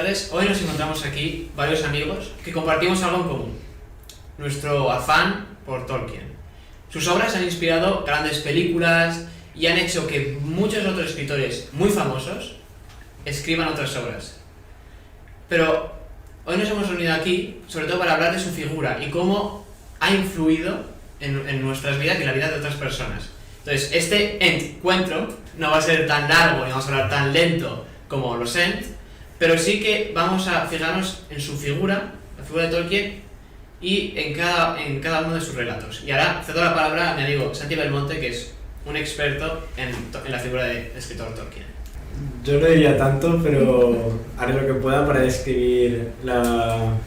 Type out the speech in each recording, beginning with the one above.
Entonces, hoy nos encontramos aquí varios amigos que compartimos algo en común: nuestro afán por Tolkien. Sus obras han inspirado grandes películas y han hecho que muchos otros escritores muy famosos escriban otras obras. Pero hoy nos hemos reunido aquí sobre todo para hablar de su figura y cómo ha influido en nuestras vidas y en la vida de otras personas. Entonces, este encuentro no va a ser tan largo ni vamos a hablar tan lento como los Ent, pero sí que vamos a fijarnos en su figura, la figura de Tolkien, y en cada uno de sus relatos. Y ahora cedo la palabra a mi amigo Santi Belmonte, que es un experto en la figura del escritor Tolkien. Yo no diría tanto, pero haré lo que pueda para describir la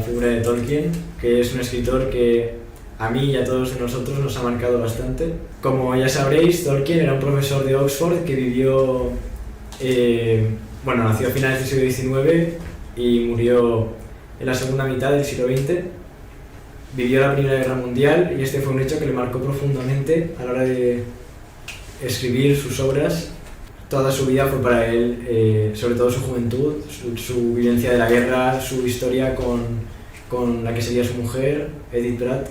figura de Tolkien, que es un escritor que a mí y a todos nosotros nos ha marcado bastante. Como ya sabréis, Tolkien era un profesor de Oxford que vivió, nació a finales del siglo XIX y murió en la segunda mitad del siglo XX. Vivió la Primera Guerra Mundial y este fue un hecho que le marcó profundamente a la hora de escribir sus obras. Toda su vida fue para él, sobre todo su juventud, su vivencia de la guerra, su historia con la que sería su mujer, Edith Bratt.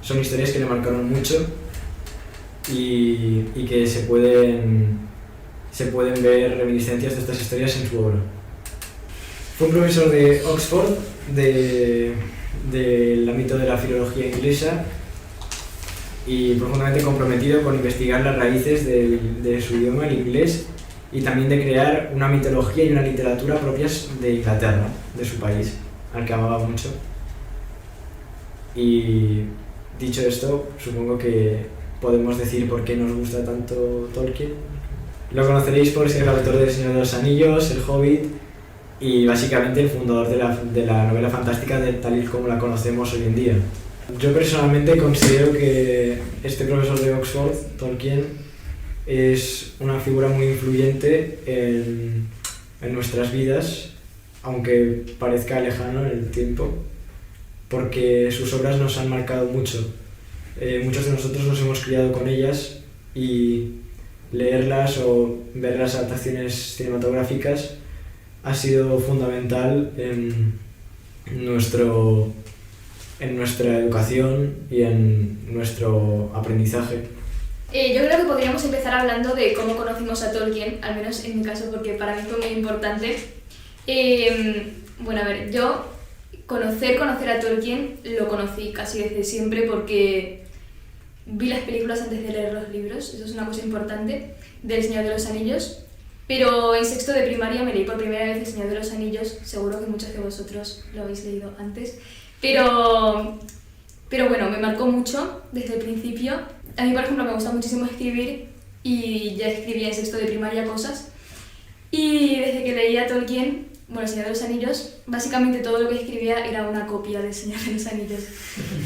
Son historias que le marcaron mucho y que se pueden ver reminiscencias de estas historias en su obra. Fue un profesor de Oxford del ámbito de la filología inglesa y profundamente comprometido con investigar las raíces de su idioma, el inglés, y también de crear una mitología y una literatura propias de Inglaterra, de su país, al que amaba mucho. Y dicho esto, supongo que podemos decir por qué nos gusta tanto Tolkien. Lo conoceréis por ser el autor de El Señor de los Anillos, El Hobbit y básicamente el fundador de la novela fantástica tal y como la conocemos hoy en día. Yo personalmente considero que este profesor de Oxford, Tolkien, es una figura muy influyente en nuestras vidas, aunque parezca lejano en el tiempo, porque sus obras nos han marcado mucho. Muchos de nosotros nos hemos criado con ellas y leerlas o ver las adaptaciones cinematográficas ha sido fundamental en nuestra educación y en nuestro aprendizaje. Yo creo que podríamos empezar hablando de cómo conocimos a Tolkien, al menos en mi caso, porque para mí fue muy importante. Yo conocer a Tolkien lo conocí casi desde siempre porque vi las películas antes de leer los libros, eso es una cosa importante, del Señor de los Anillos, pero en sexto de primaria me leí por primera vez El Señor de los Anillos, seguro que muchos de vosotros lo habéis leído antes, pero bueno, me marcó mucho desde el principio. A mí, por ejemplo, me gusta muchísimo escribir y ya escribía en sexto de primaria cosas, y desde que leía Tolkien, El Señor de los Anillos, básicamente todo lo que escribía era una copia del Señor de los Anillos.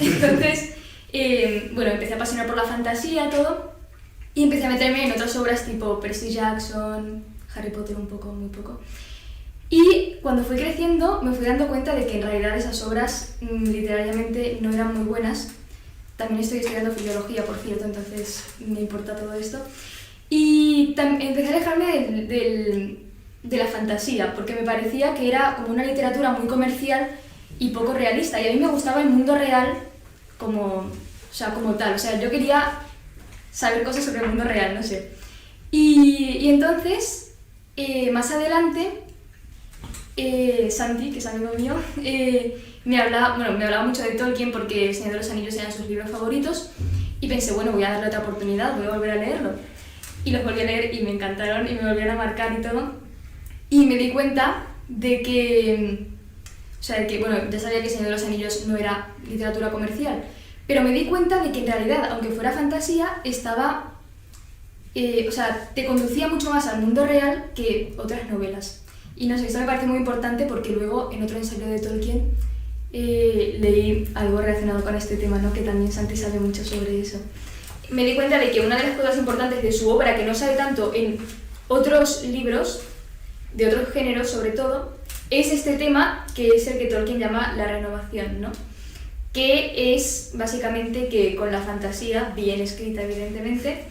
Entonces, empecé a apasionar por la fantasía, todo, y empecé a meterme en otras obras tipo Percy Jackson, Harry Potter un poco, muy poco. Y cuando fui creciendo me fui dando cuenta de que en realidad esas obras literariamente no eran muy buenas. También estoy estudiando filología, por cierto, entonces me importa todo esto. Y empecé a alejarme de la fantasía, porque me parecía que era como una literatura muy comercial y poco realista, y a mí me gustaba el mundo real como tal, o sea, yo quería saber cosas sobre el mundo real, no sé. Y entonces, más adelante, Santi, que es amigo mío, me hablaba mucho de Tolkien porque El Señor de los Anillos eran sus libros favoritos, y pensé, voy a darle otra oportunidad, voy a volver a leerlo. Y los volví a leer y me encantaron y me volvieron a marcar y todo. Y me di cuenta de que, ya sabía que El Señor de los Anillos no era literatura comercial, pero me di cuenta de que en realidad, aunque fuera fantasía, te conducía mucho más al mundo real que otras novelas. Y no sé, esto me parece muy importante porque luego en otro ensayo de Tolkien leí algo relacionado con este tema, ¿no? Que también Santi sabe mucho sobre eso. Me di cuenta de que una de las cosas importantes de su obra, que no sabe tanto en otros libros, de otros géneros sobre todo, es este tema que es el que Tolkien llama la renovación, ¿no? Que es básicamente que con la fantasía, bien escrita evidentemente,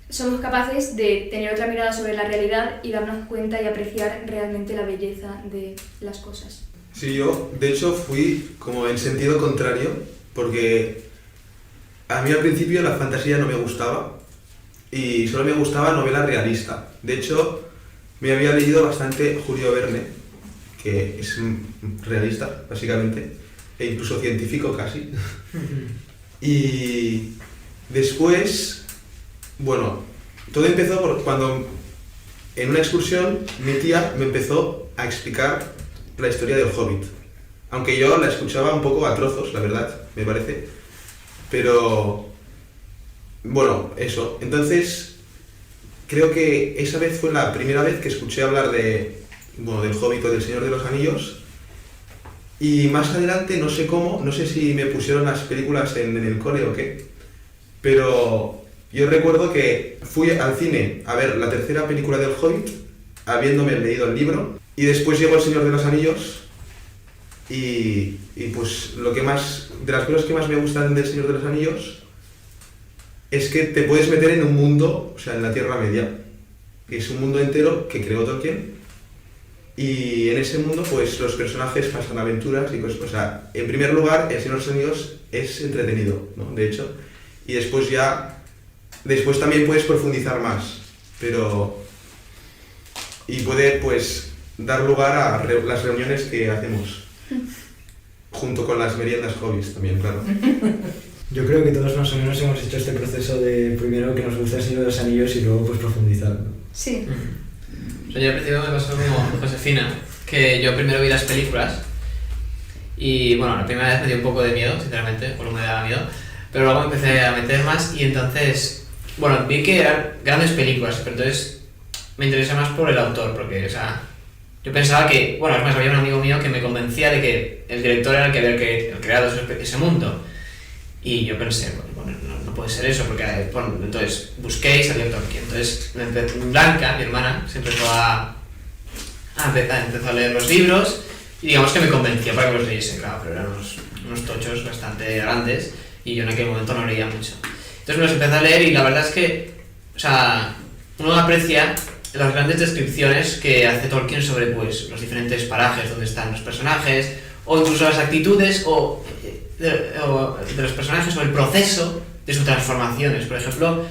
somos capaces de tener otra mirada sobre la realidad y darnos cuenta y apreciar realmente la belleza de las cosas. Sí, yo de hecho fui como en sentido contrario, porque a mí al principio la fantasía no me gustaba y solo me gustaba novela realista. De hecho, me había leído bastante Julio Verne, que es realista, básicamente, e incluso científico casi. Y después, bueno, todo empezó por cuando en una excursión mi tía me empezó a explicar la historia del Hobbit. Aunque yo la escuchaba un poco a trozos, la verdad, me parece. Pero, bueno, eso. Entonces, creo que esa vez fue la primera vez que escuché hablar del Hobbit o del Señor de los Anillos. Y más adelante, no sé cómo, no sé si me pusieron las películas en el cole o qué, pero yo recuerdo que fui al cine a ver la tercera película del Hobbit, habiéndome leído el libro, y después llegó el Señor de los Anillos, y pues de las cosas que más me gustan del Señor de los Anillos es que te puedes meter en un mundo, o sea, en la Tierra Media, que es un mundo entero que creó Tolkien. Y en ese mundo, pues, los personajes pasan aventuras y cosas. O sea, en primer lugar, El Señor de los Anillos es entretenido, ¿no? De hecho. Y después también puedes profundizar más. Y puede, pues, dar lugar a las reuniones que hacemos. Junto con las meriendas hobbies también, claro. Yo creo que todos más o menos hemos hecho este proceso de primero que nos gusta El Señor de los Anillos y luego, pues, profundizar, ¿no? Sí. O sea, yo al principio me pasó como Josefina, que yo primero vi las películas y bueno, la primera vez me dio un poco de miedo, sinceramente, o no me daba miedo, pero luego me empecé a meter más y entonces, bueno, vi que eran grandes películas, pero entonces me interesé más por el autor, porque, o sea, yo pensaba que, bueno, es más, había un amigo mío que me convencía de que el director era el que había creado ese mundo. Y yo pensé, bueno, no puede ser eso, porque bueno, entonces busqué y salió Tolkien. Entonces Blanca, mi hermana, se empezó empezó a leer los libros y digamos que me convenció para que los leyese, claro, pero eran unos tochos bastante grandes y yo en aquel momento no leía mucho. Entonces me los empecé a leer y la verdad es que, o sea, uno aprecia las grandes descripciones que hace Tolkien sobre, pues, los diferentes parajes donde están los personajes, o incluso las actitudes de los personajes, o el proceso de sus transformaciones. Por ejemplo,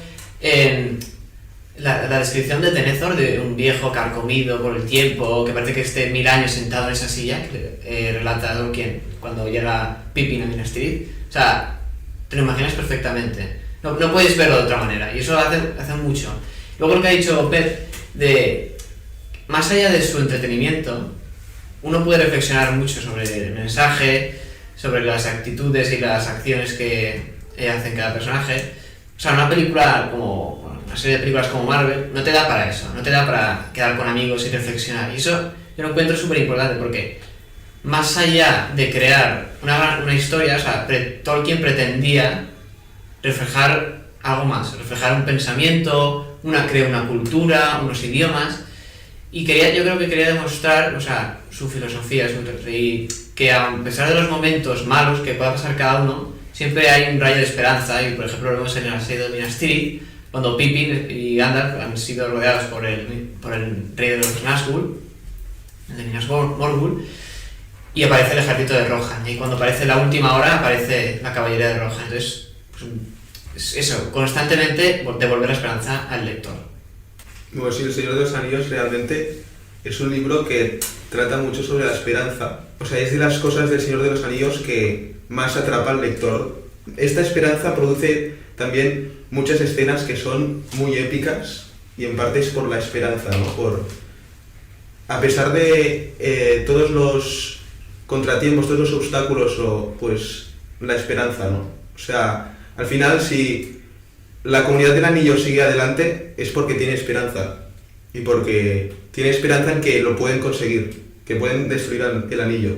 la descripción de Denethor, de un viejo carcomido por el tiempo, que parece que esté 1000 años sentado en esa silla, que relata Tolkien cuando llega Pippin a Minas Tirith. O sea, te lo imaginas perfectamente. No puedes verlo de otra manera, y eso hace mucho. Luego lo que ha dicho Pep, más allá de su entretenimiento, uno puede reflexionar mucho sobre el mensaje, sobre las actitudes y las acciones que hacen cada personaje. O sea, una serie de películas como Marvel no te da para eso, no te da para quedar con amigos y reflexionar. Y eso yo lo encuentro súper importante porque, más allá de crear una historia, o sea, Tolkien pretendía reflejar algo más, reflejar un pensamiento, crear una cultura, unos idiomas. Y yo creo que quería demostrar, o sea, su filosofía, y que a pesar de los momentos malos que pueda pasar cada uno, siempre hay un rayo de esperanza. Y por ejemplo lo vemos en el asedio de Minas Tirith, cuando Pippin y Gandalf han sido rodeados por el rey de los Nazgûl, el de Minas Morgul, y aparece el ejército de Rohan. Y cuando aparece la última hora, aparece la caballería de Rohan. Entonces, pues, es eso, constantemente devolver la esperanza al lector. Bueno, sí, El Señor de los Anillos realmente es un libro que trata mucho sobre la esperanza. O sea, es de las cosas del Señor de los Anillos que más atrapa al lector. Esta esperanza produce también muchas escenas que son muy épicas y en parte es por la esperanza, ¿no? A pesar de todos los contratiempos, todos los obstáculos, pues la esperanza, ¿no? O sea, al final si la comunidad del anillo sigue adelante es porque tiene esperanza y porque tiene esperanza en que lo pueden conseguir, que pueden destruir el anillo.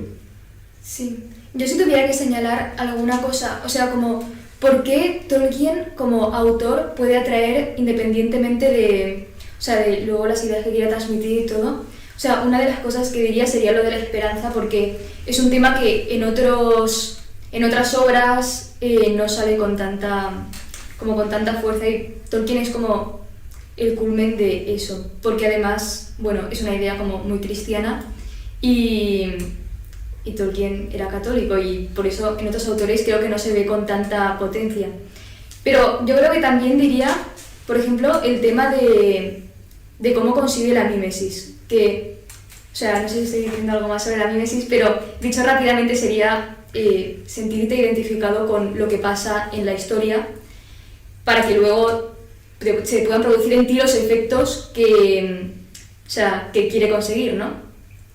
Sí, yo si tuviera que señalar alguna cosa, o sea, como ¿por qué Tolkien como autor puede atraer independientemente de luego las ideas que quiera transmitir y todo? O sea, una de las cosas que diría sería lo de la esperanza, porque es un tema que en otras obras no sale con tanta fuerza, y Tolkien es como el culmen de eso, porque además, bueno, es una idea como muy cristiana y Tolkien era católico y por eso en otros autores creo que no se ve con tanta potencia. Pero yo creo que también diría, por ejemplo, el tema de cómo consigue la mímesis, que, o sea, no sé si estoy diciendo algo más sobre la mímesis, pero dicho rápidamente sería sentirte identificado con lo que pasa en la historia para que luego se puedan producir en ti los efectos que quiere conseguir, ¿no?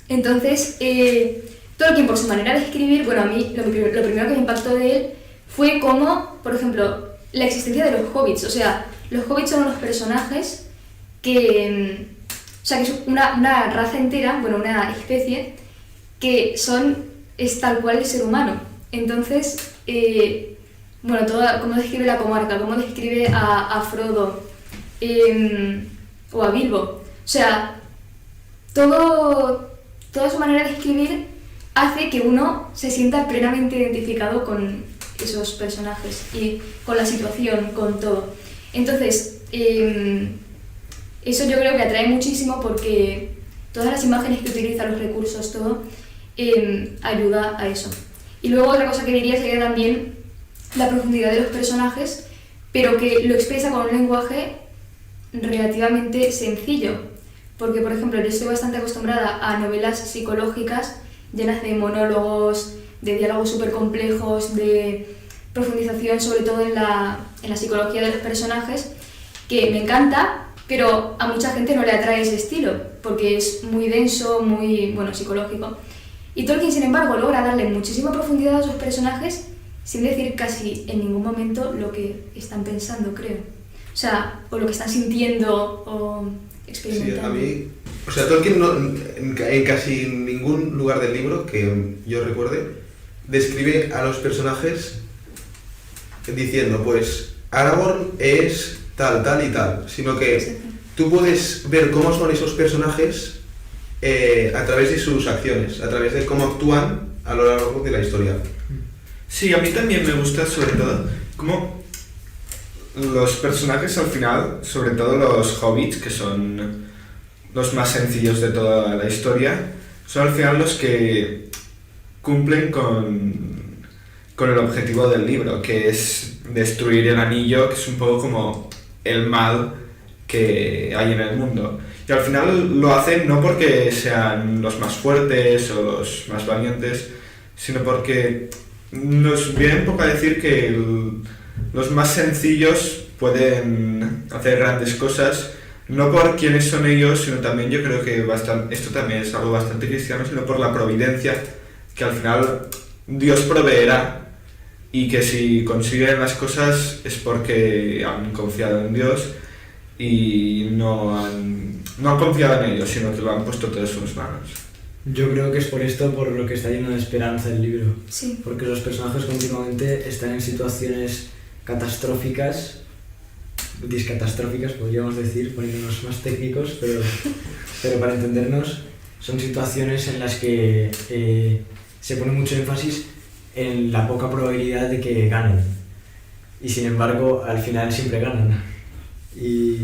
Entonces, Tolkien, por su manera de escribir, bueno, a mí lo primero que me impactó de él fue cómo, por ejemplo, la existencia de los hobbits. O sea, los hobbits son unos personajes que es una raza entera, bueno, una especie, que es tal cual el ser humano. Entonces, bueno, cómo describe la comarca, cómo describe a Frodo o a Bilbo. O sea, toda su manera de escribir hace que uno se sienta plenamente identificado con esos personajes y con la situación, con todo. Entonces, eso yo creo que atrae muchísimo porque todas las imágenes que utiliza, los recursos, todo, ayuda a eso. Y luego otra cosa que diría sería también la profundidad de los personajes, pero que lo expresa con un lenguaje relativamente sencillo. Porque, por ejemplo, yo estoy bastante acostumbrada a novelas psicológicas llenas de monólogos, de diálogos súper complejos, de profundización sobre todo en la psicología de los personajes, que me encanta, pero a mucha gente no le atrae ese estilo, porque es muy denso, muy, bueno, psicológico. Y Tolkien, sin embargo, logra darle muchísima profundidad a sus personajes sin decir casi en ningún momento lo que están pensando, creo. O sea, o lo que están sintiendo o experimentando. Sí, a mí... O sea, Tolkien en casi ningún lugar del libro que yo recuerde describe a los personajes diciendo, pues, Aragorn es tal, tal y tal, sino que tú puedes ver cómo son esos personajes a través de sus acciones, a través de cómo actúan a lo largo de la historia. Sí, a mí también me gusta sobre todo cómo los personajes al final, sobre todo los hobbits, que son los más sencillos de toda la historia, son al final los que cumplen con el objetivo del libro, que es destruir el anillo, que es un poco como el mal que hay en el mundo. Y al final lo hacen no porque sean los más fuertes o los más valientes, sino porque nos viene un poco a decir que los más sencillos pueden hacer grandes cosas, no por quiénes son ellos, sino también yo creo que esto también es algo bastante cristiano, sino por la providencia, que al final Dios proveerá y que si consiguen las cosas es porque han confiado en Dios y no han confiado en ellos, sino que lo han puesto todo en sus manos. Yo creo que es por esto por lo que está lleno de esperanza el libro. Sí. Porque los personajes continuamente están en situaciones catastróficas, discatastróficas podríamos decir, poniéndonos más técnicos, pero para entendernos, son situaciones en las que se pone mucho énfasis en la poca probabilidad de que ganen. Y sin embargo, al final siempre ganan. Y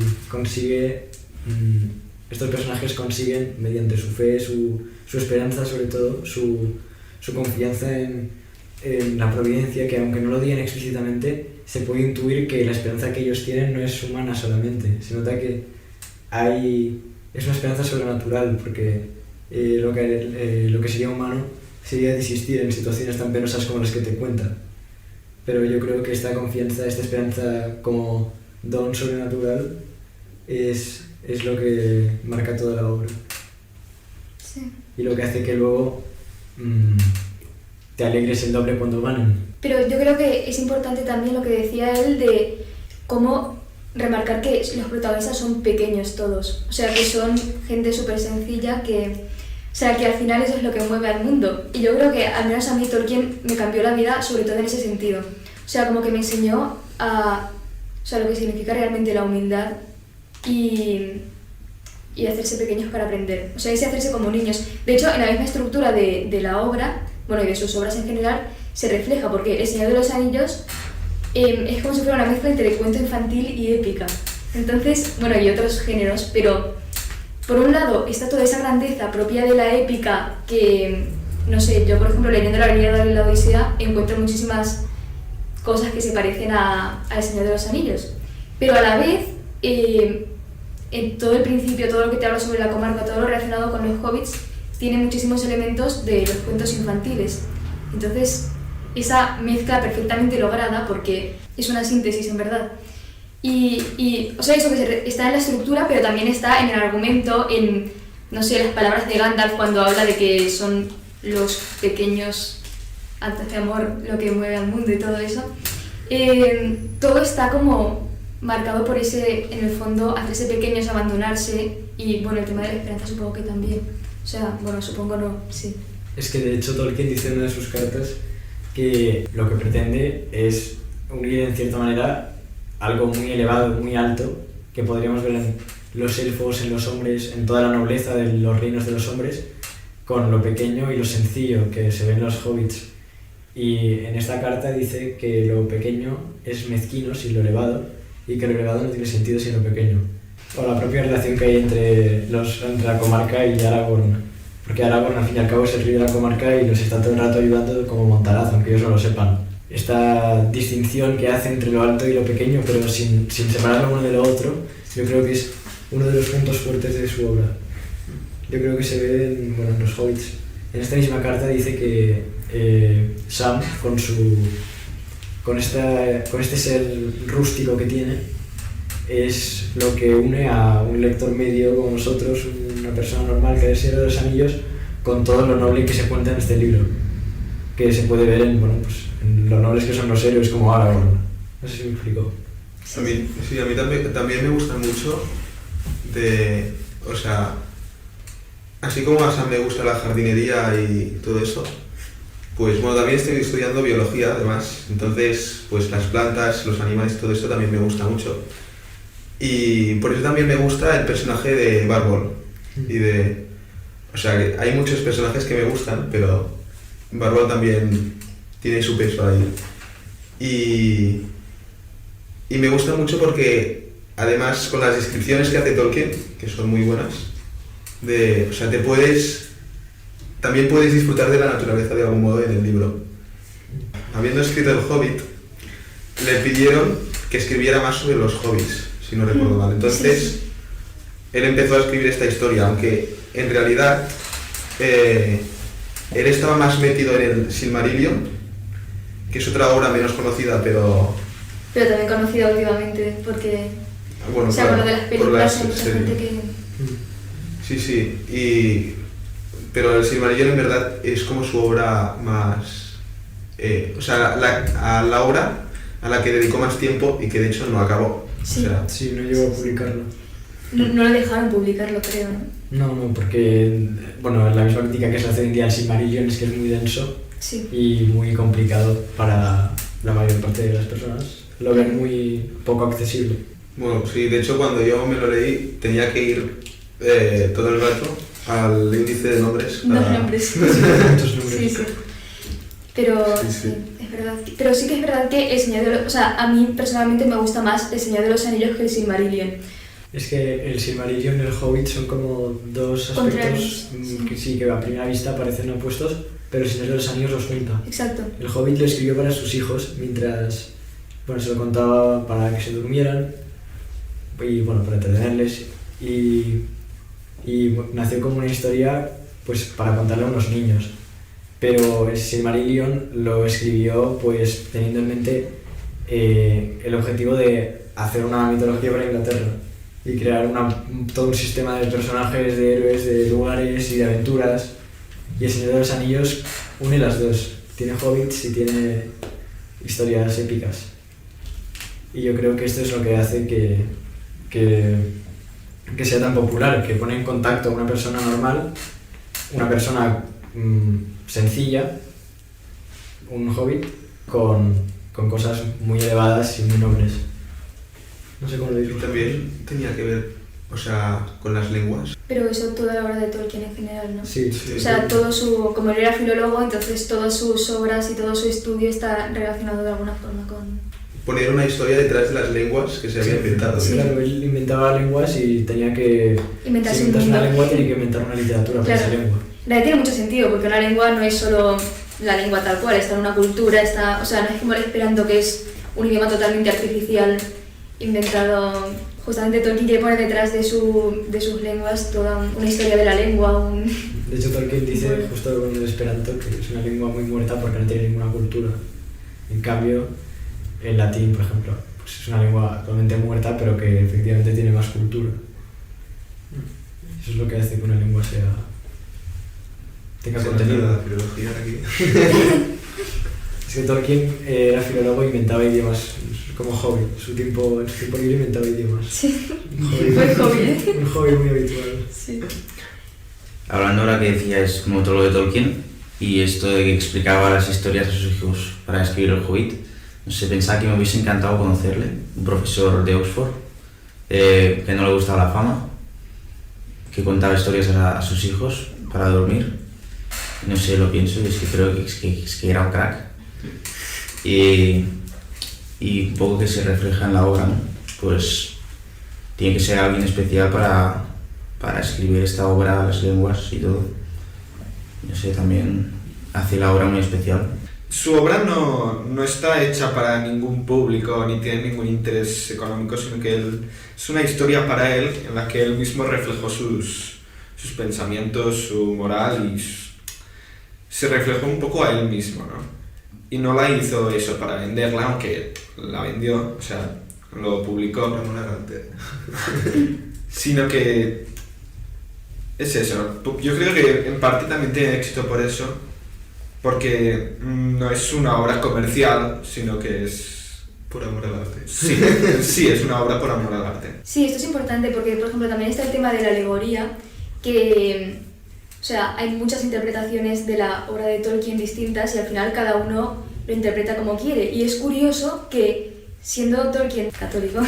estos personajes consiguen, mediante su fe, su esperanza sobre todo, su confianza en la providencia, que aunque no lo digan explícitamente, se puede intuir que la esperanza que ellos tienen no es humana solamente. Se nota que es una esperanza sobrenatural, porque lo que sería humano sería desistir en situaciones tan penosas como las que te cuentan. Pero yo creo que esta confianza, esta esperanza como don sobrenatural es lo que marca toda la obra. Sí. Y lo que hace que luego te alegres el doble cuando ganan. Pero yo creo que es importante también lo que decía él de cómo remarcar que los protagonistas son pequeños todos. O sea, que son gente súper sencilla que al final eso es lo que mueve al mundo. Y yo creo que, al menos a mí, Tolkien me cambió la vida, sobre todo en ese sentido. O sea, como que me enseñó lo que significa realmente la humildad y hacerse pequeños para aprender. O sea, ese hacerse como niños. De hecho, en la misma estructura de la obra, bueno, y de sus obras en general, se refleja, porque El Señor de los Anillos es como si fuera una mezcla entre cuento infantil y épica. Entonces, bueno, y otros géneros, pero por un lado está toda esa grandeza propia de la épica que, no sé, yo por ejemplo leyendo la Ilíada y la Odisea encuentro muchísimas cosas que se parecen a El Señor de los Anillos, pero a la vez en todo el principio, todo lo que te habla sobre la comarca, todo lo relacionado con los hobbits tiene muchísimos elementos de los cuentos infantiles. Entonces esa mezcla perfectamente lograda, porque es una síntesis en verdad. Y o sea, eso que está en la estructura, pero también está en el argumento, en, no sé, las palabras de Gandalf cuando habla de que son los pequeños actos de amor lo que mueve al mundo y todo eso. Todo está como marcado por ese, en el fondo, hacerse pequeños, abandonarse, y bueno, el tema de la esperanza supongo que también. O sea, bueno, supongo no, sí. Es que de hecho Tolkien dice en una de sus cartas que lo que pretende es unir en cierta manera algo muy elevado, muy alto, que podríamos ver en los elfos, en los hombres, en toda la nobleza de los reinos de los hombres, con lo pequeño y lo sencillo que se ve en los hobbits. Y en esta carta dice que lo pequeño es mezquino sin lo elevado, y que lo elevado no tiene sentido sin lo pequeño. O la propia relación que hay entre la comarca y Aragorn, porque Aragorn al fin y al cabo es el rey de la comarca y los está todo el rato ayudando como Montaraz, aunque ellos no lo sepan. Esta distinción que hace entre lo alto y lo pequeño, pero sin separarlo uno de lo otro, yo creo que es uno de los puntos fuertes de su obra. Yo creo que se ve en los hobbits. En esta misma carta dice que Sam, con este ser rústico que tiene, es lo que une a un lector medio como nosotros, una persona normal que es el Señor de los Anillos, con todo lo noble que se cuenta en este libro, que se puede ver en lo nobles que son los héroes como Aragorn. No sé si me explico. A mí también me gusta mucho o sea, así como a Sam me gusta la jardinería y todo eso, pues bueno, también estoy estudiando biología además, entonces pues las plantas, los animales, todo esto también me gusta mucho. Y por eso también me gusta el personaje de Barbol. O sea, hay muchos personajes que me gustan, pero Barbol también tiene su peso ahí. Y me gusta mucho porque, además, con las descripciones que hace Tolkien, que son muy buenas, o sea, también puedes disfrutar de la naturaleza de algún modo en el libro. Habiendo escrito El Hobbit, le pidieron que escribiera más sobre los hobbits, si no recuerdo mal. Entonces, él empezó a escribir esta historia, aunque en realidad él estaba más metido en el Silmarillion, que es otra obra menos conocida, pero también conocida últimamente, porque bueno, o sea, claro, de las películas hay mucha gente que... Sí, pero el Silmarillion en verdad es como su obra más... o sea, la obra a la que dedicó más tiempo y que de hecho no acabó. Sí, o sea, sí, no llegó a publicarlo. No le dejaron publicarlo, creo, ¿no? No, porque la misma crítica que se hace hoy en día al Silmarillion es que es muy denso y muy complicado para la mayor parte de las personas. Lo ven muy poco accesible. Bueno, sí, de hecho cuando yo me lo leí tenía que ir todo el rato al índice de nombres. Dos nombres. Muchos nombres. Sí. Pero sí, es verdad. Pero sí que es verdad que el Señor de los... O sea, a mí personalmente me gusta más el Señor de los Anillos que el Silmarillion. Es que el Silmarillion y el Hobbit son como dos aspectos que a primera vista parecen opuestos, pero el Señor de los Anillos los junta. Exacto. El Hobbit lo escribió para sus hijos mientras se lo contaba para que se durmieran y para entretenerles, y nació como una historia pues para contarle a unos niños. Pero el Silmarillion lo escribió pues teniendo en mente el objetivo de hacer una mitología para Inglaterra y crear todo un sistema de personajes, de héroes, de lugares y de aventuras. Y el Señor de los Anillos une las dos, tiene hobbits y tiene historias épicas. Y yo creo que esto es lo que hace que sea tan popular, que pone en contacto a una persona normal, una persona sencilla, un hobbit, con cosas muy elevadas y muy nobles. No sé cómo lo digo. Y también tenía que ver, o sea, con las lenguas. Pero eso toda la obra de Tolkien en general, ¿no? Sí. O sea, como él era filólogo, entonces todas sus obras y todo su estudio está relacionado de alguna forma con... poner una historia detrás de las lenguas que se había inventado. Sí. Claro, él inventaba lenguas y tenía que... Inventarse si un inventas una mundo. lengua, tiene que inventar una literatura para Claro. esa lengua. La verdad tiene mucho sentido, porque una lengua no es solo la lengua tal cual, está en una cultura, o sea, no es como el esperanto, que es un idioma totalmente artificial, inventado. Justamente Tolkien quiere poner detrás de sus lenguas toda una historia de la lengua, De hecho, Tolkien dice Bueno. justo con el esperanto que es una lengua muy muerta porque no tiene ninguna cultura. En cambio, el latín, por ejemplo, pues es una lengua totalmente muerta, pero que efectivamente tiene más cultura. Eso es lo que hace que una lengua tenga contenido. La filología aquí. Es que Tolkien era filólogo e inventaba idiomas como hobby. En su tiempo libre inventaba idiomas. Sí, Un hobby, fue hobby, ¿eh? un hobby muy habitual. Sí. Hablando ahora que decías como todo lo de Tolkien y esto de que explicaba las historias a sus hijos para escribir el Hobbit, no sé, pensaba que me hubiese encantado conocerle, un profesor de Oxford, que no le gustaba la fama, que contaba historias a sus hijos para dormir. No sé, lo pienso y es que creo que, es que era un crack. Y un poco que se refleja en la obra, ¿no? Pues tiene que ser alguien especial para escribir esta obra, las lenguas y todo. No sé, también hace la obra muy especial. Su obra no está hecha para ningún público ni tiene ningún interés económico, sino que es una historia para él en la que él mismo reflejó sus pensamientos, su moral y se reflejó un poco a él mismo, ¿no? Y no la hizo eso para venderla, aunque la vendió, o sea, lo publicó, Amor al arte. sino que es eso. Yo creo que en parte también tiene éxito por eso, porque no es una obra comercial, sino que es... Por amor al arte. Sí, es una obra por amor al arte. Sí, esto es importante porque, por ejemplo, también está el tema de la alegoría, que, o sea, hay muchas interpretaciones de la obra de Tolkien distintas y al final cada uno lo interpreta como quiere. Y es curioso que, siendo Tolkien católico,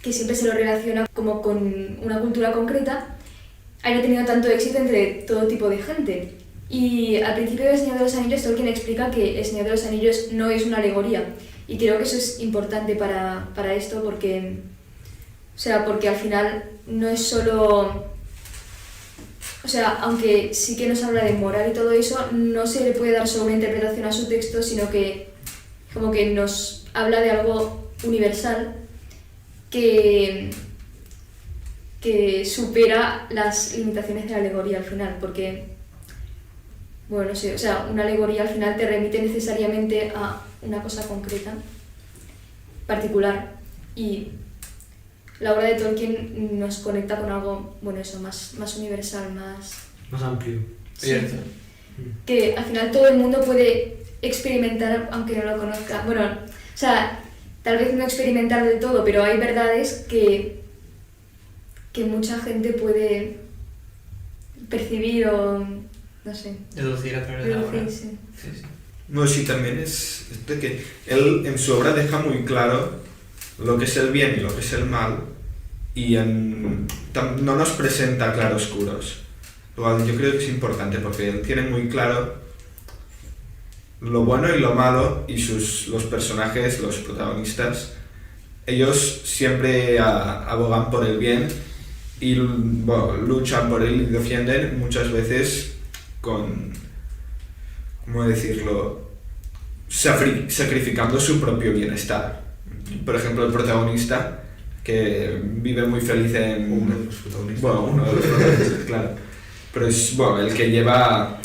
que siempre se lo relaciona como con una cultura concreta, haya tenido tanto éxito entre todo tipo de gente. Y al principio de El Señor de los Anillos, Tolkien explica que El Señor de los Anillos no es una alegoría. Y creo que eso es importante para esto porque, o sea, porque al final no es solo... O sea, aunque sí que nos habla de moral y todo eso, no se le puede dar solo una interpretación a su texto, sino que como que nos habla de algo universal que supera las limitaciones de la alegoría al final, porque, bueno, no sé, o sea, una alegoría al final te remite necesariamente a una cosa concreta, particular, y la obra de Tolkien nos conecta con algo, bueno, eso, más universal, Más amplio. sí, Cierto. que al final todo el mundo puede experimentar aunque no lo conozca. Bueno, o sea, tal vez no experimentar del todo, pero hay verdades que mucha gente puede percibir o, no sé, Deducir a través de la obra. deducir, sí. Sí, sí. No, sí, también es de que él en su obra deja muy claro lo que es el bien y lo que es el mal y no nos presenta claroscuros. Lo cual yo creo que es importante porque él tiene muy claro lo bueno y lo malo y los personajes, los protagonistas, ellos siempre abogan por el bien y bueno, luchan por él y defienden muchas veces con, ¿cómo decirlo?, sacrificando su propio bienestar. Por ejemplo, el protagonista, que vive muy feliz en... Uno de los protagonistas. Bueno, uno de los protagonistas, claro. Pero es bueno, el que lleva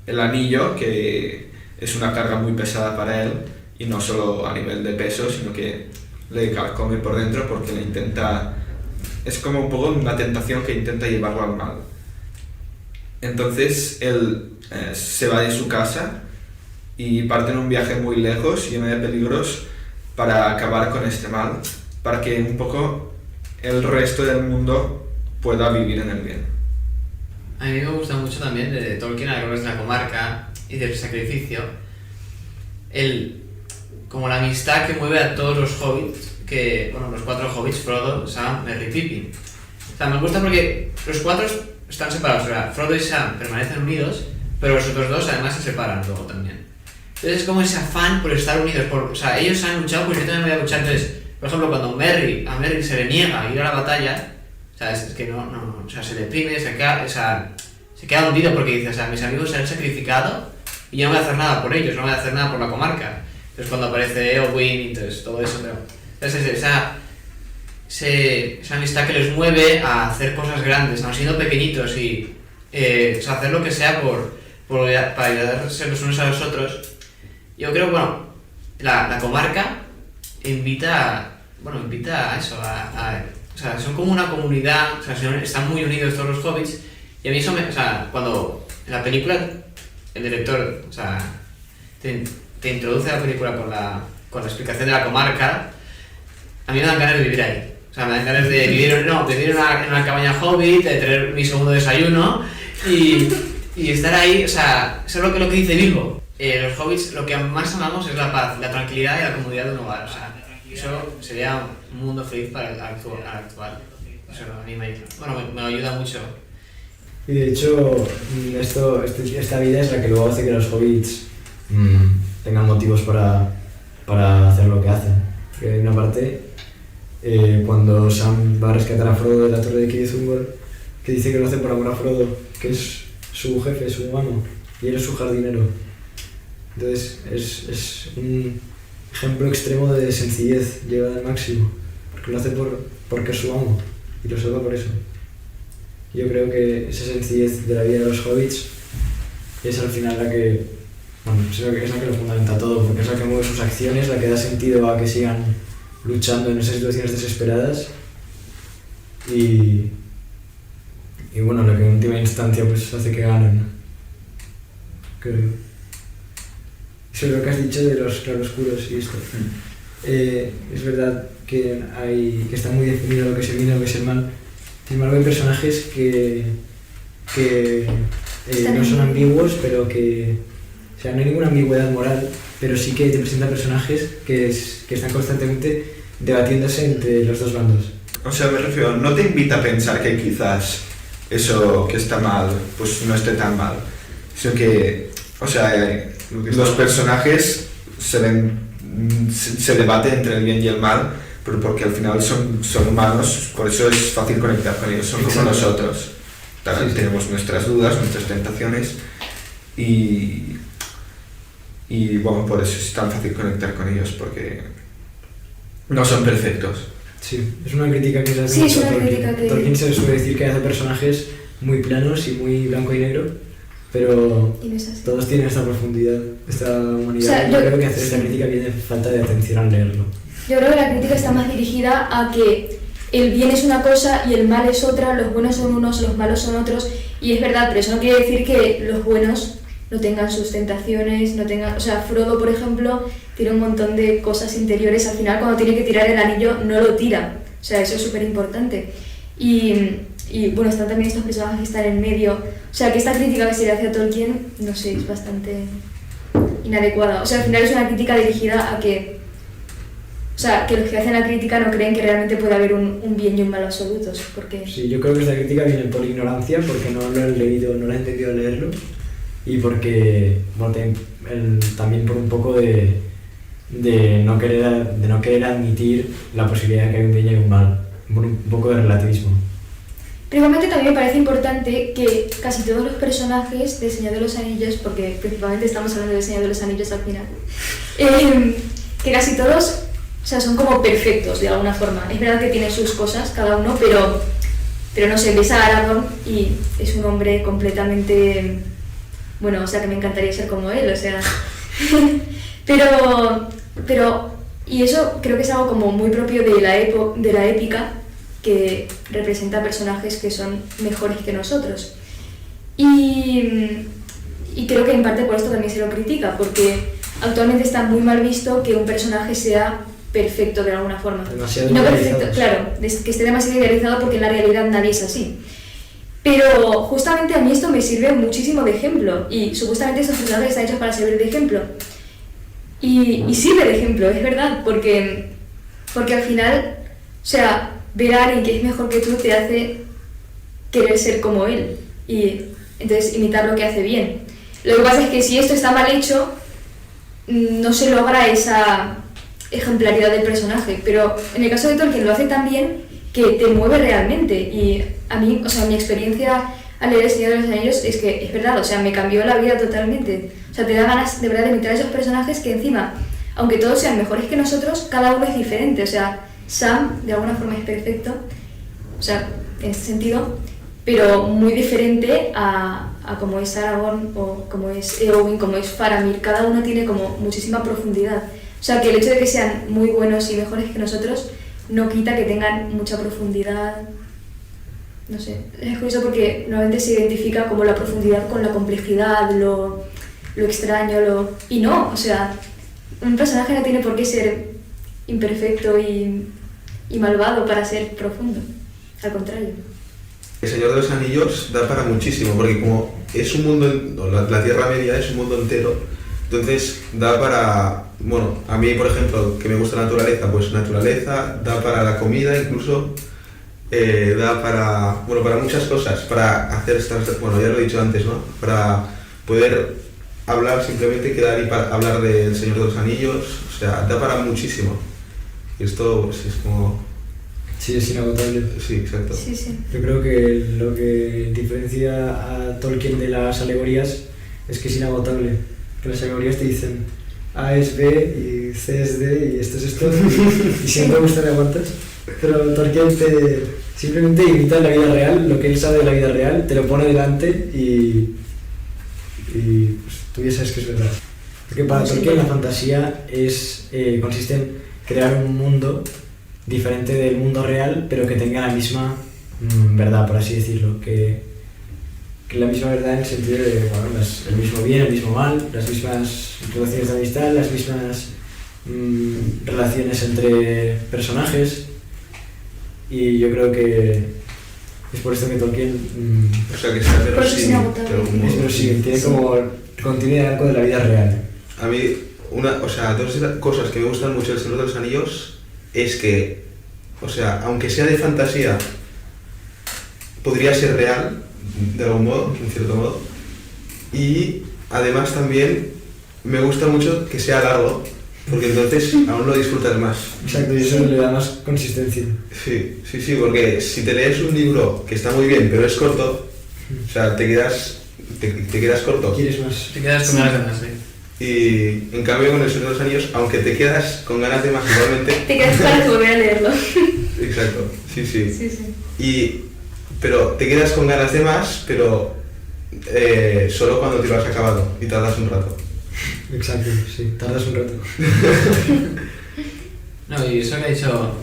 el anillo, que es una carga muy pesada para él, y no solo a nivel de peso, sino que le carcome por dentro porque le intenta... Es como un poco una tentación que intenta llevarlo al mal. Entonces él se va de su casa y parte en un viaje muy lejos, lleno de peligros, para acabar con este mal, para que un poco el resto del mundo pueda vivir en el bien. A mí me gusta mucho también de Tolkien, a través de la comarca y del sacrificio, como la amistad que mueve a todos los hobbits, los 4 hobbits, Frodo, Sam, Merry y Pippin. O sea, me gusta porque los 4 están separados, o sea, Frodo y Sam permanecen unidos, pero los otros 2 además se separan luego también. Entonces es como ese afán por estar unidos, o sea, ellos han luchado, pues yo también voy a luchar. Entonces, por ejemplo, cuando a Merry se le niega ir a la batalla, o sea, es que o sea, se deprime, se queda hundido porque dice, o sea, mis amigos se han sacrificado y yo no voy a hacer nada por ellos, no voy a hacer nada por la comarca. Entonces cuando aparece Eowyn y entonces todo eso, pero entonces esa amistad que les mueve a hacer cosas grandes, aun siendo pequeñitos y o sea, hacer lo que sea para ayudarse los unos a los otros. Yo creo, bueno, la comarca invita a eso, o sea, son como una comunidad, o sea, están muy unidos todos los hobbits, y a mí eso o sea, cuando en la película el director, o sea, te introduce a la película con la explicación de la comarca, a mí me dan ganas de vivir ahí. O sea, me dan ganas de vivir en una cabaña hobbit, de tener mi segundo desayuno y estar ahí, o sea, eso es lo que dice Bilbo. Los hobbits lo que más amamos es la paz, la tranquilidad y la comodidad de un hogar. O sea, eso sería un mundo feliz para el actual. Eso a mí me ayuda mucho. Y de hecho, esta vida es la que luego hace que los hobbits tengan motivos para hacer lo que hacen. Porque hay una parte, cuando Sam va a rescatar a Frodo de la torre de Kirizungor, que dice que lo hace por amor a Frodo, que es su jefe, su amo, y él es su jardinero. Entonces es un ejemplo extremo de sencillez llevada al máximo, porque lo hace porque es su amo y lo salva por eso. Yo creo que esa sencillez de la vida de los hobbits es al final la que, es la que lo fundamenta todo, porque es la que mueve sus acciones, la que da sentido a que sigan luchando en esas situaciones desesperadas y bueno, lo que en última instancia pues hace que ganen, creo. Sobre lo que has dicho de los claroscuros y esto, es verdad que está muy definido lo que es el bien y lo que es el mal. Sin embargo, hay personajes que no son ambiguos, pero que, o sea, no hay ninguna ambigüedad moral, pero sí que te presentan personajes que están constantemente debatiéndose entre los dos bandos. O sea, me refiero, no te invita a pensar que quizás eso que está mal, pues no esté tan mal, sino que, o sea, los personajes se debaten entre el bien y el mal, pero porque al final son humanos, por eso es fácil conectar con ellos, son como nosotros. También tenemos nuestras dudas, nuestras tentaciones y bueno, por eso es tan fácil conectar con ellos, porque no son perfectos. Sí, es una crítica que se hace mucho a Tolkien. Tolkien se suele decir que hace personajes muy planos y muy blanco y negro, pero todos tienen esta profundidad, esta humanidad. O sea, yo creo que hacer esta crítica viene de falta de atención al leerlo. Yo creo que la crítica está más dirigida a que el bien es una cosa y el mal es otra, los buenos son unos, los malos son otros, y es verdad, pero eso no quiere decir que los buenos no tengan sus tentaciones, o sea, Frodo, por ejemplo, tiene un montón de cosas interiores, al final cuando tiene que tirar el anillo no lo tira, o sea, eso es súper importante. Y bueno, están también estos personajes que están en medio, o sea, que esta crítica que se le hace a Tolkien, no sé, es bastante inadecuada, o sea, al final es una crítica dirigida a que, o sea, que los que hacen la crítica no creen que realmente puede haber un bien y un mal absolutos, porque... Sí, yo creo que esta crítica viene por ignorancia, porque no lo he leído, no lo he entendido al leerlo, y porque, bueno, también por un poco de no querer admitir la posibilidad de que hay un bien y un mal, por un poco de relativismo. Pero igualmente también me parece importante que casi todos los personajes de Señor de los Anillos, porque principalmente estamos hablando de Señor de los Anillos al final, que casi todos, o sea, son como perfectos de alguna forma. Es verdad que tienen sus cosas cada uno, pero no sé, ves a Aragorn y es un hombre completamente, bueno, o sea, que me encantaría ser como él, o sea, pero y eso creo que es algo como muy propio de la épica, que representa personajes que son mejores que nosotros. Y creo que en parte por esto también se lo critica, porque actualmente está muy mal visto que un personaje sea perfecto de alguna forma. Demasiado y no perfecto, claro, que esté demasiado idealizado, porque en la realidad nadie es así. Pero justamente a mí esto me sirve muchísimo de ejemplo, y supuestamente estos personajes están hechos para servir de ejemplo. Y sirve de ejemplo, es verdad, porque al final, o sea, ver a alguien que es mejor que tú te hace querer ser como él y entonces imitar lo que hace bien. Lo que pasa es que si esto está mal hecho, no se logra esa ejemplaridad del personaje, pero en el caso de Tolkien lo hace tan bien que te mueve realmente. Y a mí, o sea, mi experiencia al leer El Señor de los Anillos es que es verdad, o sea, me cambió la vida totalmente. O sea, te da ganas de verdad de imitar a esos personajes que encima, aunque todos sean mejores que nosotros, cada uno es diferente. O sea, Sam de alguna forma es perfecto, o sea, en este sentido, pero muy diferente a como es Aragorn o como es Eowyn, como es Faramir. Cada uno tiene como muchísima profundidad. O sea, que el hecho de que sean muy buenos y mejores que nosotros no quita que tengan mucha profundidad. No sé, es curioso porque normalmente se identifica como la profundidad con la complejidad, lo extraño, y no, o sea, un personaje no tiene por qué ser imperfecto y malvado para ser profundo, al contrario. El Señor de los Anillos da para muchísimo, porque como es un mundo, la Tierra Media es un mundo entero, entonces da para, bueno, a mí por ejemplo, que me gusta la naturaleza, pues naturaleza, da para la comida incluso, da para muchas cosas, para hacer estas, bueno, ya lo he dicho antes, ¿no? Para poder hablar, simplemente quedar y para hablar del Señor de los Anillos, o sea, da para muchísimo. Y esto pues, es como... Sí, es inagotable. Sí, exacto. Sí, sí. Yo creo que lo que diferencia a Tolkien de las alegorías es que es inagotable. Que las alegorías te dicen A es B y C es D y esto es esto y siempre te aguantas. Pero Tolkien te simplemente imita la vida real, lo que él sabe de la vida real, te lo pone delante y pues, tú ya sabes que es verdad. Porque para Tolkien la fantasía consiste en crear un mundo diferente del mundo real, pero que tenga la misma verdad, por así decirlo, que la misma verdad en el sentido de bueno, el mismo bien, el mismo mal, las mismas relaciones de amistad, las mismas relaciones entre personajes, y yo creo que es por esto que Tolkien O sea, que sea verosímil de algún modo. es verosímil, tiene como continuidad algo de la vida real. A mí, dos de las cosas que me gustan mucho del Señor de los Anillos es que, o sea, aunque sea de fantasía, podría ser real, de algún modo, en cierto modo. Y además también me gusta mucho que sea largo, porque entonces aún lo disfrutas más. Exacto, y eso le da más consistencia. Sí, porque si te lees un libro que está muy bien, pero es corto, o sea, te quedas corto. ¿Quieres más? Te quedas con ganas de más, sí. Y en cambio con El Señor de los Anillos, aunque te quedas con ganas de más igualmente... Te quedas para volver a leerlo. Exacto, sí. Sí, sí. Pero te quedas con ganas de más, pero solo cuando te lo has acabado y tardas un rato. Exacto, sí, tardas un rato. No, y eso que ha dicho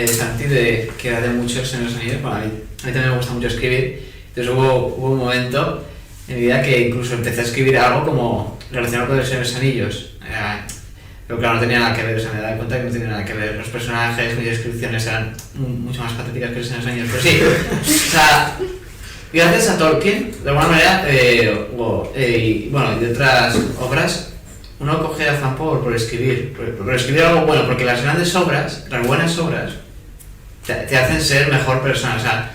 Santi de que era de mucho El Señor de los Anillos, bueno, a mí también me gusta mucho escribir. Entonces hubo un momento en mi vida que incluso empecé a escribir algo como relacionado con El Señor de los Anillos. Pero claro, no tenía nada que ver, o sea, me daba cuenta que no tenía nada que ver. Los personajes, mis descripciones eran mucho más patéticas que El Señor de los Anillos. Pero sí, o sea, gracias a Tolkien, de alguna manera, y de otras obras, uno coge afán por escribir. Por escribir algo bueno, porque las grandes obras, las buenas obras, te hacen ser mejor persona. O sea,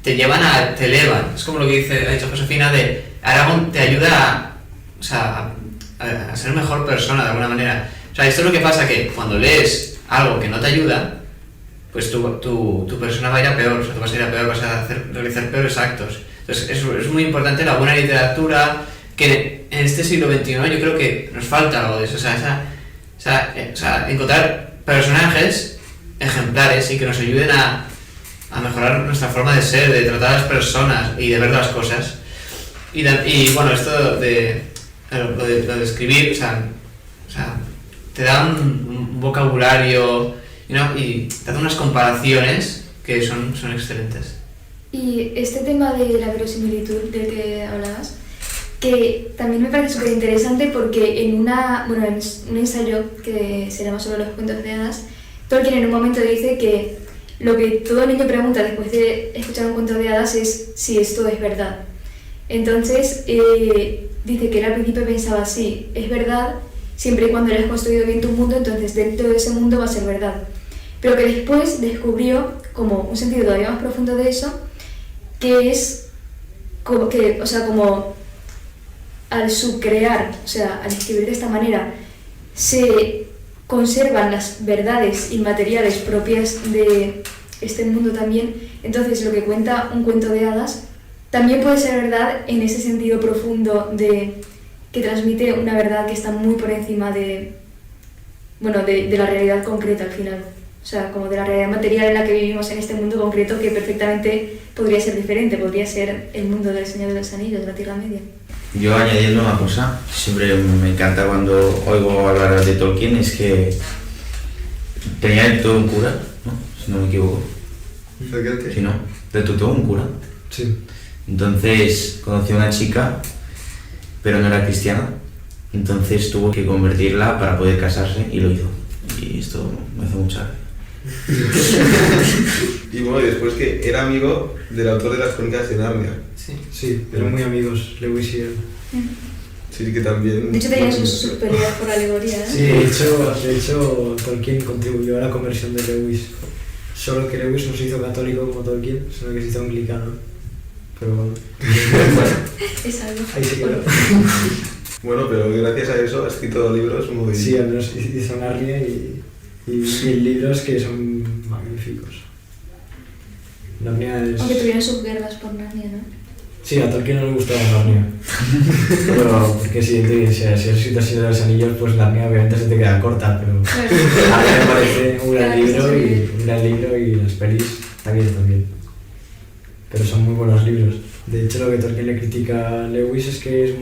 te elevan. Es como lo que ha dicho Josefina de Aragorn, te ayuda a ser mejor persona de alguna manera. O sea, esto es lo que pasa, que cuando lees algo que no te ayuda, pues tu persona va a ir a peor, o sea, tú vas a ir a peor, vas a realizar peores actos. Entonces es muy importante la buena literatura, que en este siglo XXI yo creo que nos falta algo de eso. O sea, encontrar personajes ejemplares y que nos ayuden a mejorar nuestra forma de ser, de tratar a las personas y de ver las cosas. Y bueno, esto de escribir, o sea, te da un vocabulario, y te da unas comparaciones que son excelentes. Y este tema de la verosimilitud del que hablabas, que también me parece súper interesante porque en un ensayo que se llama sobre los cuentos de hadas, Tolkien en un momento dice que lo que todo niño pregunta después de escuchar un cuento de hadas es si esto es verdad. Entonces, dice que él al principio pensaba, sí, es verdad, siempre y cuando le has construido bien tu mundo, entonces dentro de ese mundo va a ser verdad. Pero que después descubrió como un sentido todavía más profundo de eso, que es como al subcrear, o sea, al escribir de esta manera, se conservan las verdades inmateriales propias de este mundo también, entonces lo que cuenta un cuento de hadas también puede ser verdad en ese sentido profundo de que transmite una verdad que está muy por encima de la realidad concreta al final. O sea, como de la realidad material en la que vivimos en este mundo concreto, que perfectamente podría ser diferente, podría ser el mundo del Señor de los Anillos, de la Tierra Media. Yo añadiendo una cosa, siempre me encanta cuando oigo hablar de Tolkien, es que tenía de todo un cura, ¿no? Si no me equivoco. ¿Qué? Si no, de todo un cura. Sí. Entonces conocí a una chica, pero no era cristiana, entonces tuvo que convertirla para poder casarse y lo hizo. Y esto me hace mucha gracia. Y bueno, y después que era amigo del autor de las Crónicas de Narnia. Sí, eran muy amigos, Lewis y él. Sí, que también... De hecho tenían sus peleas por alegoría, ¿eh? Sí, de hecho Tolkien contribuyó a la conversión de Lewis. Solo que Lewis no se hizo católico como Tolkien, sino que se hizo anglicano. Pero bueno, Es algo. ahí se quedó. Bueno, pero gracias a eso ha escrito libros muy... Sí, al menos hizo Narnia y libros que son magníficos. Narnia es... Aunque tuvieron sus guerras por Narnia, ¿no? Sí, a Tolkien no le gustaba Narnia. Pero porque si has escrito El Señor de los Anillos, pues Narnia obviamente se te queda corta, pero a mí me parece un gran libro y las pelis también. Pero son muy buenos libros. De hecho, lo que Tolkien le critica a Lewis es que es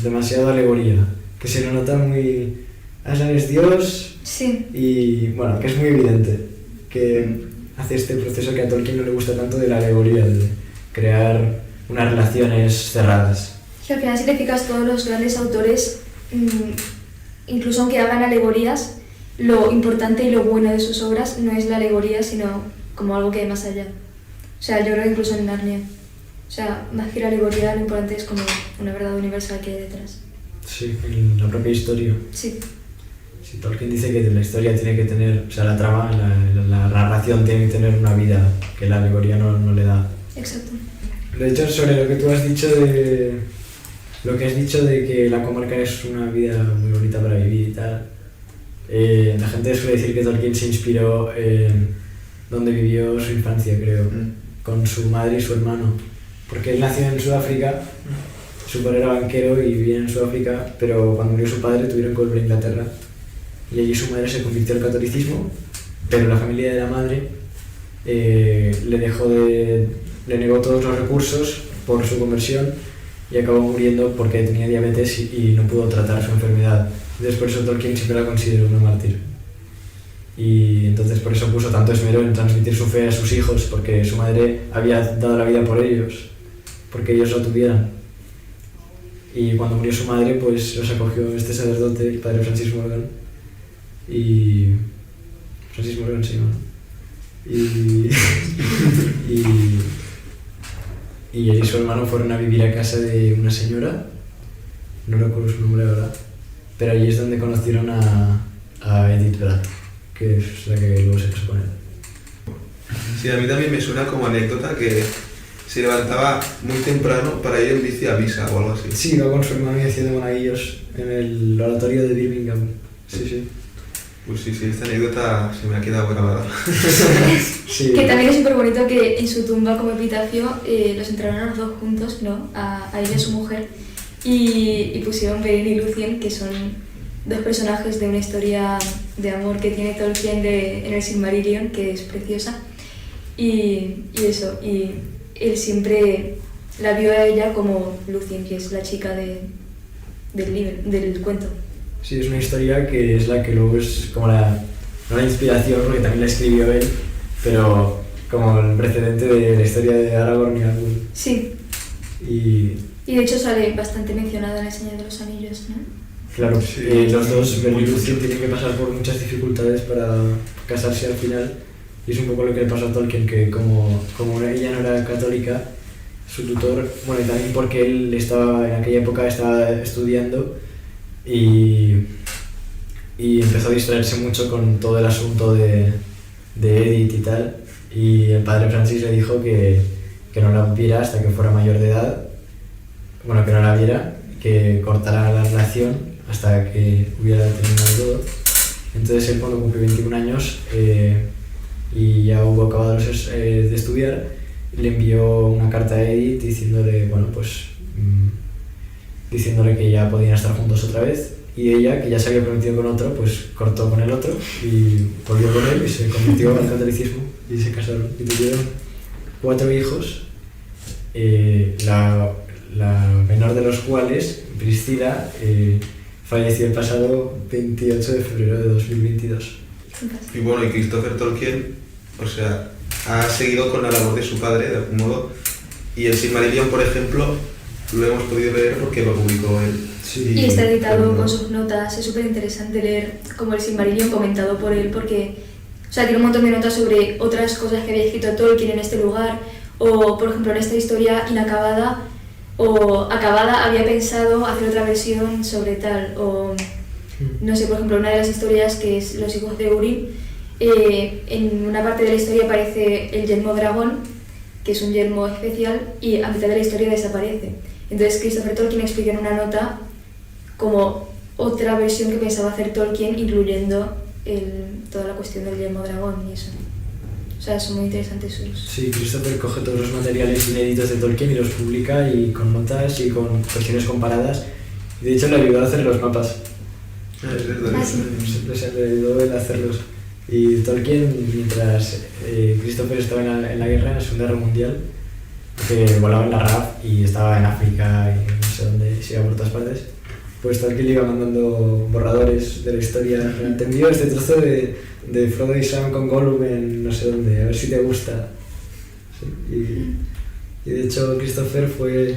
demasiado alegoría, que se lo nota muy... Aslan es Dios, Sí. y bueno, que es muy evidente que hace este proceso que a Tolkien no le gusta tanto de la alegoría, de crear unas relaciones cerradas. Que al final si te fijas todos los grandes autores, incluso aunque hagan alegorías, lo importante y lo bueno de sus obras no es la alegoría, sino como algo que hay más allá. O sea, yo creo que incluso en Narnia. O sea, más que la alegoría, lo importante es como una verdad universal que hay detrás. Sí, en la propia historia. Sí. Si Tolkien dice que la historia tiene que tener, o sea, la trama, la narración tiene que tener una vida que la alegoría no le da. Exacto. De hecho, sobre lo que tú has dicho de que la comarca es una vida muy bonita para vivir y tal, la gente suele decir que Tolkien se inspiró en donde vivió su infancia, creo, con su madre y su hermano, porque él nació en Sudáfrica, su padre era banquero y vivía en Sudáfrica, pero cuando murió su padre tuvieron que volver a Inglaterra y allí su madre se convirtió al catolicismo, pero la familia de la madre le negó todos los recursos por su conversión y acabó muriendo porque tenía diabetes y no pudo tratar su enfermedad. Entonces por eso Tolkien siempre la consideró una mártir. Y entonces por eso puso tanto esmero en transmitir su fe a sus hijos, porque su madre había dado la vida por ellos, porque ellos lo tuvieran. Y cuando murió su madre, pues los acogió este sacerdote, el padre Francis Morgan. Y... Francis Morgan se llama, ¿no? Y él y su hermano fueron a vivir a casa de una señora, no recuerdo su nombre ahora, pero allí es donde conocieron a Edith Bratt, que es la que luego se casó con él. Sí, a mí también me suena como anécdota que se levantaba muy temprano para ir en bici a misa o algo así. Sí, iba con su hermano y haciendo monaguillos en el oratorio de Birmingham. Sí. Pues sí, esta anécdota se me ha quedado grabada. Sí. Que también es súper bonito que en su tumba como epitafio los enterraron a los dos juntos, ¿no? A él y a su mujer, y pusieron Beren y Lúthien, que son dos personajes de una historia de amor que tiene Tolkien en el Silmarillion, que es preciosa, y él siempre la vio a ella como Lúthien, que es la chica del cuento. Sí, es una historia que es la que luego es como no la inspiración, porque también la escribió él, pero como el precedente de la historia de Aragorn y Aragorn. Sí. Y de hecho sale bastante mencionada en El Señor de los Anillos, ¿no? Claro, Sí. los dos, Beren y Lúthien, tienen que pasar por muchas dificultades para casarse al final, y es un poco lo que le pasó a Tolkien, que como ella no era católica, su tutor, bueno, y también porque él en aquella época estaba estudiando, y empezó a distraerse mucho con todo el asunto de Edith y tal, y el padre Francis le dijo que no la viera hasta que fuera mayor de edad, bueno, que no la viera, que cortara la relación hasta que hubiera terminado todo. Entonces él, cuando cumplió 21 años y ya hubo acabado de estudiar, le envió una carta a Edith diciéndole, bueno, pues diciéndole que ya podían estar juntos otra vez, y ella, que ya se había prometido con otro, pues cortó con el otro y volvió con él y se convirtió al catolicismo y se casaron y tuvieron 4 hijos, la menor de los cuales, Priscila, falleció el pasado 28 de febrero de 2022. Y bueno, y Christopher Tolkien, o sea, ha seguido con la labor de su padre, de algún modo, y el Silmarillion, por ejemplo, lo hemos podido leer porque lo publicó él. Sí, Y está editado con sus notas, es súper interesante leer como el Silmarillion comentado por él, porque o sea, tiene un montón de notas sobre otras cosas que había escrito Tolkien en este lugar, o por ejemplo en esta historia inacabada o acabada había pensado hacer otra versión sobre tal, o no sé, por ejemplo, una de las historias que es Los hijos de Urim, en una parte de la historia aparece el yelmo dragón, que es un yelmo especial, y a mitad de la historia desaparece. Entonces Christopher Tolkien explica en una nota como otra versión que pensaba hacer Tolkien, incluyendo toda la cuestión del yelmo dragón y eso. O sea, son muy interesantes sus... Sí, Christopher coge todos los materiales inéditos de Tolkien y los publica, y con notas y con versiones comparadas. Y de hecho le ayudó a hacer los mapas. Es verdad. Ah, sí. Siempre se le ayudó él a hacerlos. Y Tolkien, mientras Christopher estaba en la guerra, en la Segunda Guerra Mundial, que volaba en la RAF y estaba en África y no sé dónde, se iba por todas partes, pues Tolkien le iba mandando borradores de la historia. Te envío este trozo de Frodo y Sam con Gollum en no sé dónde, a ver si te gusta. Sí, y de hecho Christopher fue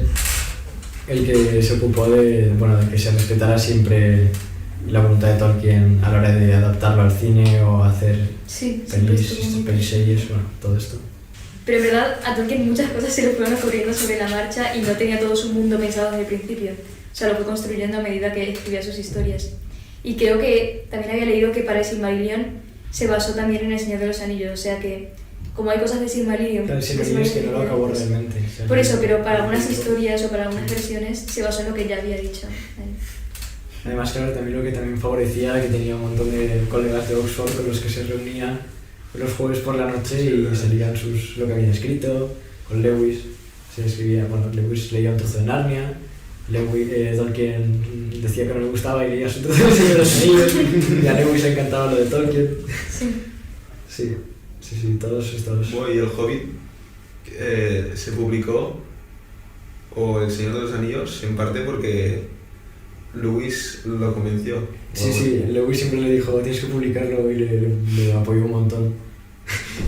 el que se ocupó de que se respetara siempre la voluntad de Tolkien a la hora de adaptarlo al cine o hacer Sí, siempre estuvo muy bien. series, bueno, todo esto. Pero en verdad a Tolkien muchas cosas se le fueron ocurriendo sobre la marcha y no tenía todo su mundo pensado desde el principio. O sea, lo fue construyendo a medida que escribía sus historias. Y creo que también había leído que para el Silmarillion se basó también en El Señor de los Anillos. O sea que, como hay cosas de Silmarillion... Claro, sí, es que no lo acabó realmente. O sea, Por eso, pero para algunas historias o para algunas versiones se basó en lo que ya había dicho. Ahí. Además, claro, también lo que también favorecía era que tenía un montón de colegas de Oxford con los que se reunía los jueves por la noche y se leían lo que habían escrito. Con Lewis se escribía, Lewis leía un trozo de Narnia, Tolkien decía que no le gustaba y leía su trozo de Señor de los Anillos, y a Lewis le encantaba lo de Tolkien. Sí, todos estos. Bueno, y el Hobbit se publicó, o El Señor de los Anillos, en parte porque Lewis lo convenció. Sí, Lewis siempre le dijo, tienes que publicarlo, y le apoyó un montón.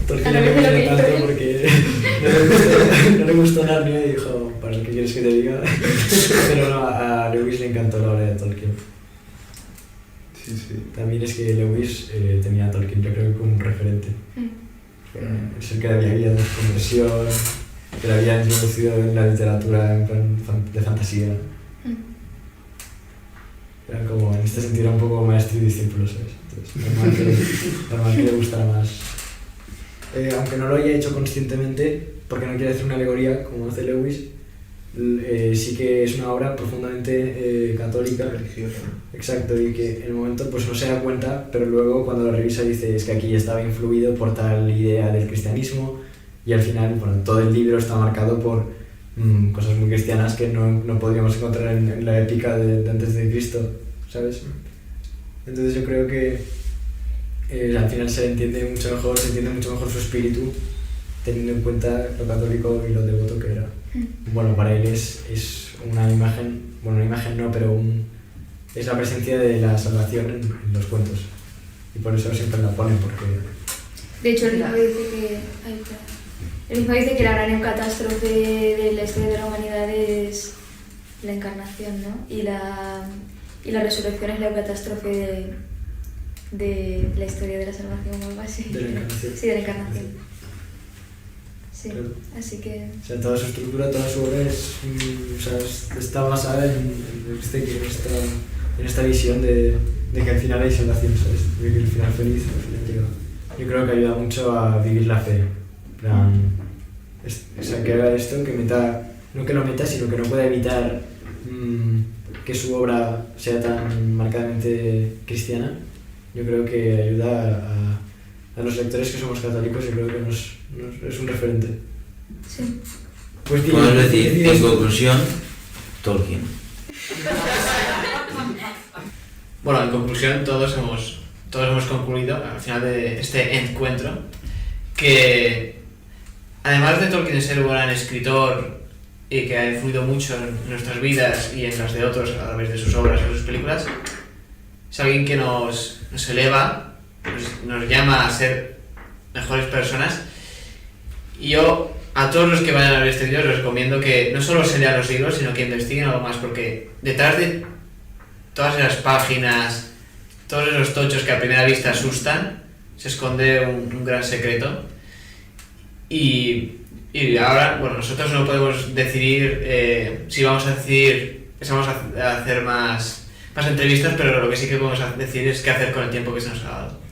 Tolkien A le la vez de lo convenció que tanto porque no le gustó Narnia y dijo, ¿para qué quieres que te diga? Pero no, a Lewis le encantó la obra de Tolkien. Sí. También es que Lewis tenía a Tolkien, yo creo que como un referente. Es el que le había guiado en su conversión, que le había introducido en la literatura en plan de fantasía. Era como, en este sentido, era un poco maestro y discípulo, ¿sabes? Entonces, normal que le gustara más. Aunque no lo haya hecho conscientemente, porque no quiere hacer una alegoría como hace Lewis, sí que es una obra profundamente católica. Religiosa. Exacto, y que en el momento pues no se da cuenta, pero luego cuando lo revisa dice es que aquí estaba influido por tal idea del cristianismo, y al final todo el libro está marcado por cosas muy cristianas que no podríamos encontrar en la épica de antes de Cristo, ¿sabes? Entonces yo creo que al final se entiende mucho mejor su espíritu, teniendo en cuenta lo católico y lo devoto que era. Bueno, para él es una imagen, una imagen no, pero es la presencia de la salvación en los cuentos, y por eso siempre la ponen, porque... De hecho, el mismo dice que la gran catástrofe de la historia de la humanidad es la encarnación, ¿no? Y la resurrección es la catástrofe de la historia de la salvación o algo así. De la encarnación. Sí, de la encarnación. Sí, Claro. así que... O sea, toda su estructura, toda su obra está basada en esta visión de que al final hay salvación, ¿sabes? Vivir el final feliz, al final llega. Yo creo que ayuda mucho a vivir la fe. O sea, que haga esto, que meta, no que lo meta, sino que no pueda evitar que su obra sea tan marcadamente cristiana, yo creo que ayuda a los lectores que somos católicos, yo creo que es un referente. Sí. Pues Podemos decir, en conclusión, Tolkien. Bueno, en conclusión, todos hemos concluido al final de este encuentro que, además de Tolkien ser un gran escritor y que ha influido mucho en nuestras vidas y en las de otros a través de sus obras y sus películas, es alguien que nos eleva, nos llama a ser mejores personas. Y yo, a todos los que vayan a ver este vídeo, les recomiendo que no solo se lean los libros, sino que investiguen algo más, porque detrás de todas esas páginas, todos esos tochos que a primera vista asustan, se esconde un gran secreto. Y ahora, bueno, nosotros no podemos decidir si vamos a hacer más entrevistas, pero lo que sí que podemos decir es qué hacer con el tiempo que se nos ha dado.